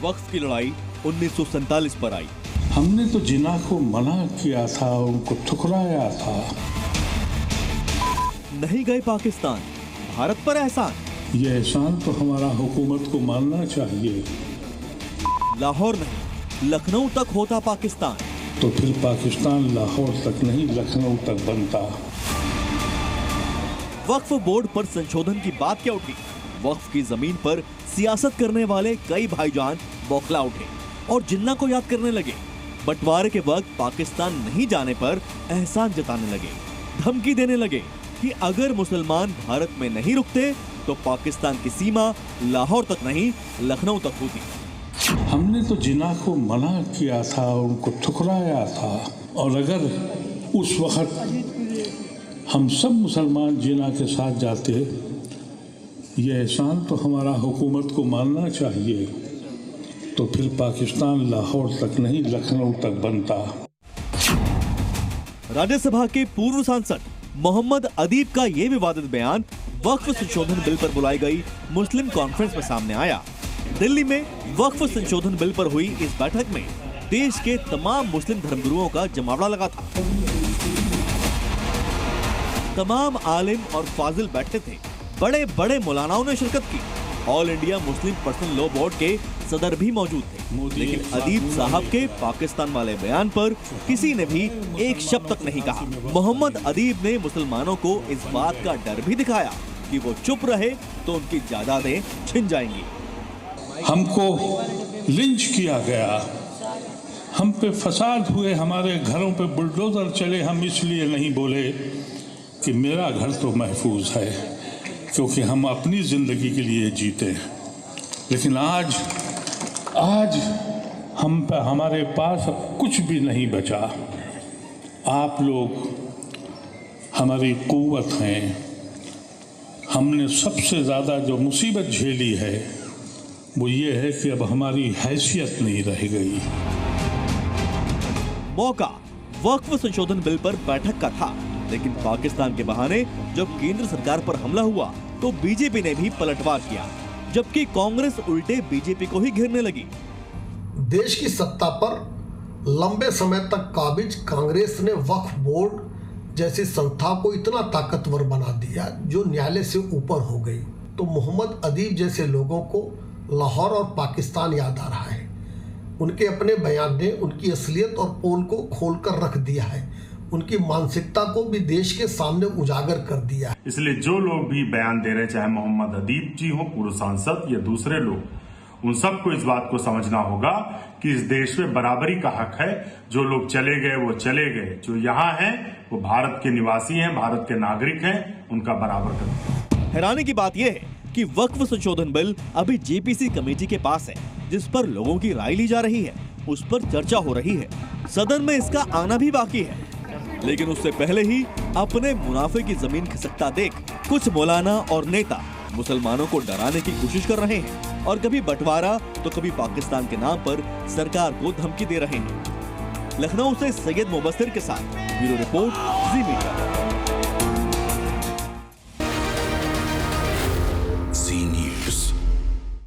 वक्फ की लड़ाई 1947 पर आई। हमने तो जिन्ना को मना किया था, उनको ठुकराया था। नहीं गए पाकिस्तान, भारत पर एहसान। ये एहसान तो हमारा हुकूमत को मानना चाहिए। लाहौर नहीं, लखनऊ तक होता पाकिस्तान, तो फिर पाकिस्तान लाहौर तक नहीं, लखनऊ तक बनता। वक्फ बोर्ड पर संशोधन की बात क्या उठी? वक्फ की जमीन पर सियासत करने वाले कई भाईजान बौखला उठे और जिन्ना को याद करने लगे। बंटवारे के वक्त पाकिस्तान नहीं जाने पर एहसान जताने लगे, धमकी देने लगे कि अगर मुसलमान भारत में नहीं रुकते तो पाकिस्तान की सीमा लाहौर तक नहीं, लखनऊ तक होती। हमने तो जिन्ना को मना किया था, उनको ठुकराया था। और अगर उस वक्त हम सब मुसलमान जिन्ना के साथ जाते, ये एहसान तो हमारा हुकूमत को मानना चाहिए, तो फिर पाकिस्तान लाहौर तक नहीं, लखनऊ तक बनता। राज्यसभा के पूर्व सांसद मोहम्मद अदीब का ये विवादित बयान वक्फ संशोधन बिल पर बुलाई गई मुस्लिम कॉन्फ्रेंस में सामने आया। दिल्ली में वक्फ संशोधन बिल पर हुई इस बैठक में देश के तमाम मुस्लिम धर्मगुरुओं का जमावड़ा लगा था। तमाम आलिम और फाजिल बैठे थे, बड़े बड़े मौलानाओं ने शिरकत की। All India Muslim personal law board के सदर भी मौजूद थे, लेकिन अदीब साहब के पाकिस्तान वाले बयान पर किसी ने भी एक शब्द तक नहीं कहा। मोहम्मद अदीब ने मुसलमानों को इस बात का डर भी दिखाया कि वो चुप रहे तो उनकी जायदादें छिन जाएंगी। हमको लिंच किया गया, हम पे फसाद हुए, हमारे घरों पे बुलडोजर चले। हम इसलिए नहीं बोले कि मेरा घर तो महफूज है, क्योंकि हम अपनी जिंदगी के लिए जीते। लेकिन आज हमारे पास अब कुछ भी नहीं बचा। आप लोग हमारी कुव्वत हैं। हमने सबसे ज़्यादा जो मुसीबत झेली है वो ये है कि अब हमारी हैसियत नहीं रह गई। मौका वक्फ संशोधन बिल पर बैठक का था, लेकिन पाकिस्तान के बहाने जब केंद्र सरकार पर हमला हुआ तो बीजेपी ने भी पलटवार किया, जबकि कांग्रेस उल्टे बीजेपी को ही घेरने लगी। देश की सत्ता पर लंबे समय तक काबिज कांग्रेस ने वक्फ बोर्ड जैसी संस्था को इतना ताकतवर बना दिया जो न्यायालय से ऊपर हो गई। तो मोहम्मद अदीब जैसे लोगों को लाहौर और पाकिस्तान याद आ रहा है। उनके अपने बयान ने उनकी असलियत और पोल को खोलकर रख दिया है, उनकी मानसिकता को भी देश के सामने उजागर कर दिया है। इसलिए जो लोग भी बयान दे रहे, चाहे मोहम्मद अदीब जी हो, पूर्व सांसद या दूसरे लोग, उन सबको इस बात को समझना होगा कि इस देश में बराबरी का हक है। जो लोग चले गए वो चले गए, जो यहाँ हैं वो भारत के निवासी हैं, भारत के नागरिक हैं, उनका बराबर करें। हैरानी की बात यह है कि वक्फ संशोधन बिल अभी जेपीसी कमेटी के पास है, जिस पर लोगों की राय ली जा रही है, उस पर चर्चा हो रही है। सदन में इसका आना भी बाकी है, लेकिन उससे पहले ही अपने मुनाफे की जमीन खिसकता देख कुछ मौलाना और नेता मुसलमानों को डराने की कोशिश कर रहे हैं और कभी बंटवारा तो कभी पाकिस्तान के नाम पर सरकार को धमकी दे रहे हैं। लखनऊ से सैयद मुबस्सिर के साथ ब्यूरो रिपोर्ट, जी मीडिया।